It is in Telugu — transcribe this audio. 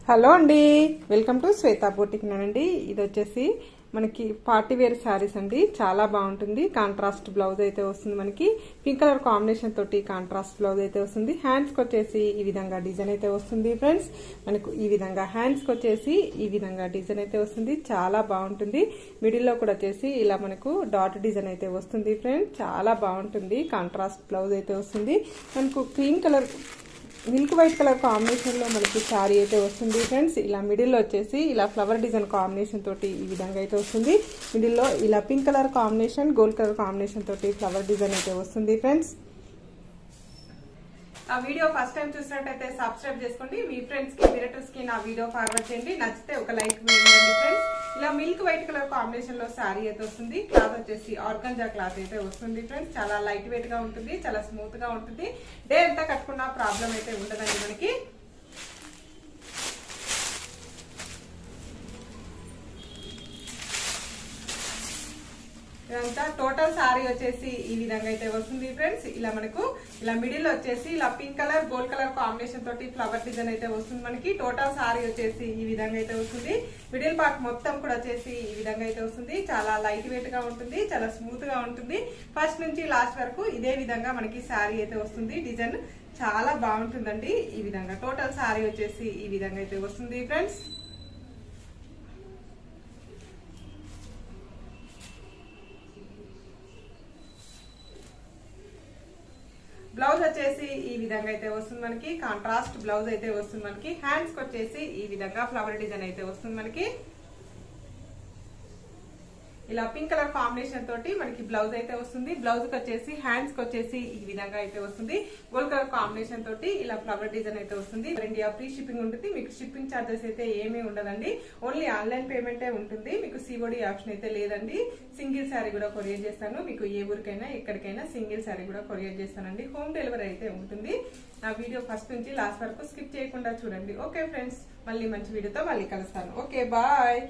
హలో అండి, వెల్కమ్ టు శ్వేతా బోటిక్ అండి. ఇది వచ్చేసి మనకి పార్టీ వేర్ శారీస్ అండి. చాలా బాగుంటుంది. కాంట్రాస్ట్ బ్లౌజ్ అయితే వస్తుంది. మనకి పింక్ కలర్ కాంబినేషన్ తోటి కాంట్రాస్ట్ బ్లౌజ్ అయితే వస్తుంది. హ్యాండ్స్ కి వచ్చేసి ఈ విధంగా డిజైన్ అయితే వస్తుంది ఫ్రెండ్స్. మనకు ఈ విధంగా హ్యాండ్స్ కి వచ్చేసి ఈ విధంగా డిజైన్ అయితే వస్తుంది. చాలా బాగుంటుంది. మిడిల్ లో కూడా వచ్చేసి ఇలా మనకు డాట్ డిజైన్ అయితే వస్తుంది ఫ్రెండ్స్. చాలా బాగుంటుంది. కాంట్రాస్ట్ బ్లౌజ్ అయితే వస్తుంది. మనకు cream colour milk white colour combination లో మనకి శారీ అయితే వస్తుంది ఫ్రెండ్స్. ఇలా మిడిల్ లో వచ్చేసి ఇలా ఫ్లవర్ డిజైన్ కాంబినేషన్ తోటి ఈ విధంగా అయితే వస్తుంది. మిడిల్ లో ఇలా pink colour combination gold colour combination తోటి ఫ్లవర్ డిజైన్ అయితే వస్తుంది ఫ్రెండ్స్. ఆ వీడియో ఫస్ట్ టైం చూసినట్టయితే సబ్స్క్రైబ్ చేసుకోండి. మీ ఫ్రెండ్స్ కి రిలేటివ్స్ కి నా వీడియో ఫార్వర్డ్ చేయండి. నచ్చితే ఒక లైక్ వేయండి ఫ్రెండ్స్. ఇలా మిల్క్ వైట్ కలర్ కాంబినేషన్ లో శారీ అయితే వస్తుంది. క్లాత్ వచ్చేసి ఆర్గంజా క్లాత్ అయితే వస్తుంది ఫ్రెండ్స్. చాలా లైట్ వెయిట్ గా ఉంటుంది. చాలా స్మూత్ గా ఉంటుంది. డే అంతా కట్టుకున్న ప్రాబ్లం అయితే ఉండదండి మనకి. ఇదంతా టోటల్ సారీ వచ్చేసి ఈ విధంగా అయితే వస్తుంది ఫ్రెండ్స్. ఇలా మనకు ఇలా మిడిల్ వచ్చేసి ఇలా pink colour gold colour combination తోటి ఫ్లవర్ డిజైన్ అయితే వస్తుంది మనకి. టోటల్ సారీ వచ్చేసి ఈ విధంగా అయితే వస్తుంది. మిడిల్ పార్ట్ మొత్తం కూడా వచ్చేసి ఈ విధంగా అయితే వస్తుంది. చాలా లైట్ వెయిట్ గా ఉంటుంది. చాలా స్మూత్ గా ఉంటుంది. ఫస్ట్ నుంచి లాస్ట్ వరకు ఇదే విధంగా మనకి సారీ అయితే వస్తుంది. డిజైన్ చాలా బాగుంటుందండి. ఈ విధంగా టోటల్ సారీ వచ్చేసి ఈ విధంగా అయితే వస్తుంది ఫ్రెండ్స్. బ్లౌజ్ వచ్చేసి ఈ విధంగా అయితే వస్తుంది మనకి. కాంట్రాస్ట్ బ్లౌజ్ అయితే వస్తుంది మనకి. హ్యాండ్స్ కి వచ్చేసి ఈ విధంగా ఫ్లవర్ డిజైన్ అయితే వస్తుంది మనకి. ఇలా పింక్ కలర్ కాంబినేషన్ తోటి మనకి బ్లౌజ్ అయితే వస్తుంది. బ్లౌజ్ కి వచ్చేసి హ్యాండ్స్ కి వచ్చేసి ఈ విధంగా అయితే వస్తుంది. గోల్డ్ కలర్ కాంబినేషన్ తోటి ఇలా ఫ్లవర్ డిజైన్ అయితే వస్తుంది. ఇండియా ఫ్రీ షిప్పింగ్ ఉంటుంది. మీకు షిప్పింగ్ ఛార్జెస్ అయితే ఏమీ ఉండదండి. ఓన్లీ ఆన్లైన్ పేమెంటే ఉంటుంది. మీకు సిఓడి ఆప్షన్ అయితే లేదండి. సింగిల్ శారీ కూడా కొరియర్ చేస్తాను. మీకు ఏ ఊరికైనా ఎక్కడికైనా సింగిల్ శారీ కూడా కొరియర్ చేస్తానండి. హోమ్ డెలివరీ అయితే ఉంటుంది. నా వీడియో ఫస్ట్ నుంచి లాస్ట్ వరకు స్కిప్ చేయకుండా చూడండి. ఓకే ఫ్రెండ్స్, మళ్ళీ మంచి వీడియోతో మళ్ళీ కలుస్తాను. Okay, bye.